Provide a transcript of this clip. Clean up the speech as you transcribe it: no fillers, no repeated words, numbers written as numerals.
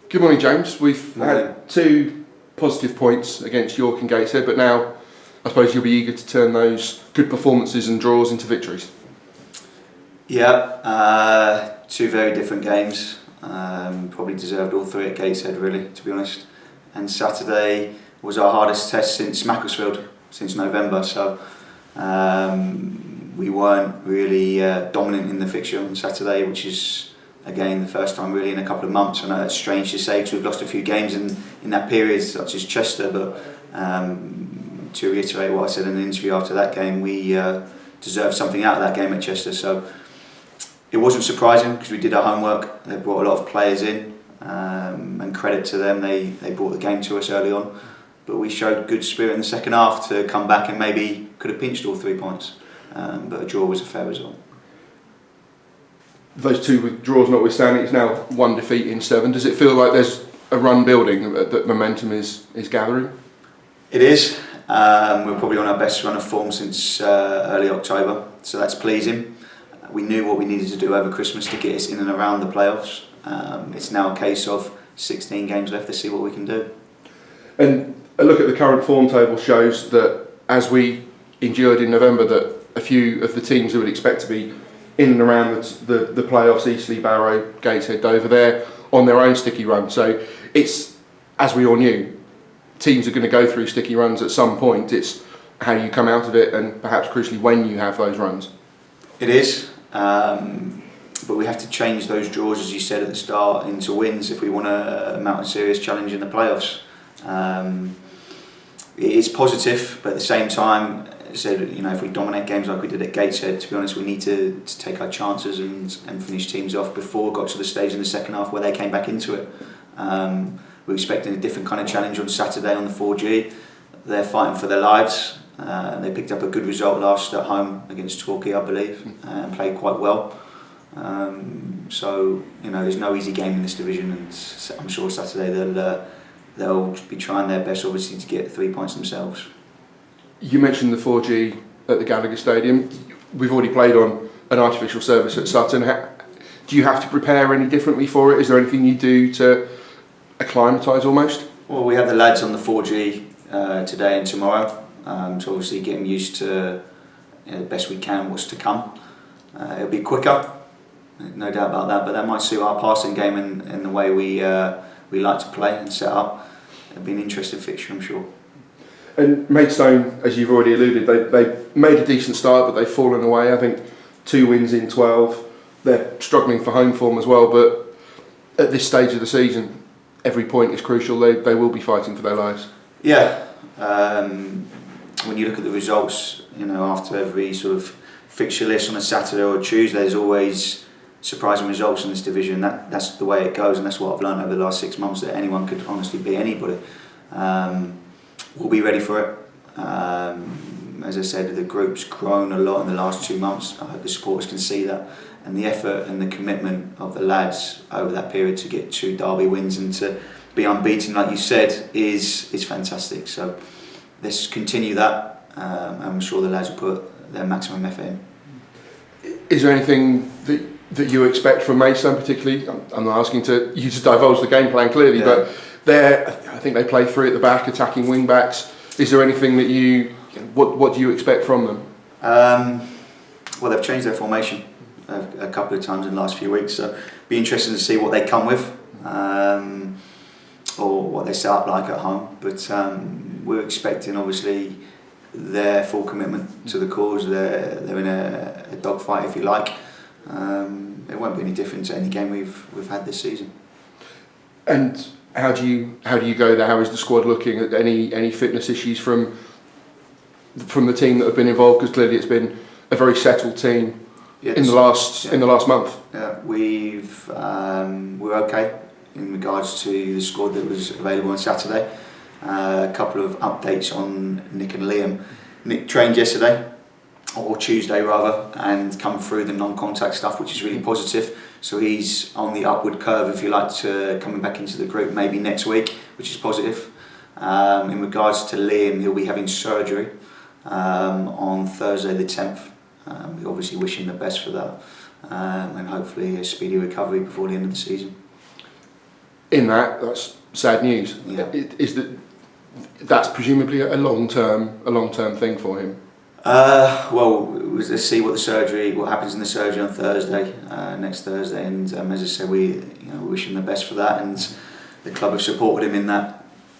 Good morning, James. We've had 2 positive points against York and Gateshead, but now I suppose you'll be eager to turn those good performances and draws into victories. Yeah, 2 very different games. Probably deserved all 3 at Gateshead, really, to be honest. And Saturday was our hardest test since Macclesfield, since November. So we weren't really dominant in the fixture on Saturday, which is, again, the first time really in a couple of months. I know that's strange to say because we've lost a few games in that period, such as Chester, but to reiterate what I said in the interview after that game, we deserved something out of that game at Chester. So it wasn't surprising because we did our homework. They brought a lot of players in, and credit to them, they brought the game to us early on. But we showed good spirit in the second half to come back and maybe could have pinched all 3 points. But a draw was a fair result. Those 2 draws notwithstanding, it's now 1 defeat in 7. Does it feel like there's a run building, that momentum is gathering? It is. We're probably on our best run of form since early October, so that's pleasing. We knew what we needed to do over Christmas to get us in and around the playoffs. It's now a case of 16 games left to see what we can do. And a look at the current form table shows that, as we endured in November, that a few of the teams who would expect to be in and around the playoffs, Eastleigh, Barrow, Gateshead, Dover, they're on their own sticky run. So it's, as we all knew, teams are going to go through sticky runs at some point. It's how you come out of it and perhaps crucially when you have those runs. It is, but we have to change those draws, as you said at the start, into wins if we want to mount a serious challenge in the playoffs. It is positive, but at the same time, if we dominate games like we did at Gateshead, to be honest, we need to take our chances and finish teams off before we got to the stage in the second half where they came back into it. We're expecting a different kind of challenge on Saturday on the 4G. They're fighting for their lives. They picked up a good result last at home against Torquay, I believe, and played quite well. So there's no easy game in this division, and I'm sure Saturday they'll be trying their best, obviously, to get 3 points themselves. You mentioned the 4G at the Gallagher Stadium. We've already played on an artificial surface at Sutton. Do you have to prepare any differently for it? Is there anything you do to acclimatise almost? Well, we have the lads on the 4G today and tomorrow, to obviously get them used to the best we can what's to come. It'll be quicker, no doubt about that, but that might suit our passing game and the way we like to play and set up. It'll be an interesting fixture, I'm sure. And Maidstone, as you've already alluded, they made a decent start, but they've fallen away. I think 2 wins in 12. They're struggling for home form as well, but at this stage of the season, every point is crucial. They will be fighting for their lives. Yeah. When you look at the results, after every sort of fixture list on a Saturday or a Tuesday, there's always surprising results in this division. That's the way it goes, and that's what I've learned over the last 6 months, that anyone could honestly beat anybody. We'll be ready for it. As I said, the group's grown a lot in the last 2 months. I hope the supporters can see that, and the effort and the commitment of the lads over that period to get 2 derby wins and to be unbeaten, like you said, is fantastic. So let's continue that. I'm sure the lads will put their maximum effort in. Is there anything that you expect from Maidstone particularly? I'm not asking you to divulge the game plan clearly, but I think they play 3 at the back, attacking wing backs. Is there anything that what do you expect from them? Well, they've changed their formation a couple of times in the last few weeks, so it'll be interesting to see what they come with, or what they set up like at home. But we're expecting, obviously, their full commitment to the cause. They're in a dogfight, if you like. It won't be any different to any game we've had this season. And how do you go there? How is the squad looking? At any fitness issues from the team that have been involved? Because clearly it's been a very settled team in the last month. Yeah, we're okay in regards to the squad that was available on Saturday. A couple of updates on Nick and Liam. Nick trained yesterday, or Tuesday rather, and come through the non-contact stuff, which is really positive. So he's on the upward curve, if you like, to coming back into the group maybe next week, which is positive. In regards to Liam, he'll be having surgery on Thursday the 10th. We obviously wish him the best for that, and hopefully a speedy recovery before the end of the season. in that's sad news. Yeah. Is that's presumably a long term thing for him? Well, let's see what happens in the surgery on Thursday, next Thursday, and as I said, we wish him the best for that, and the club have supported him in that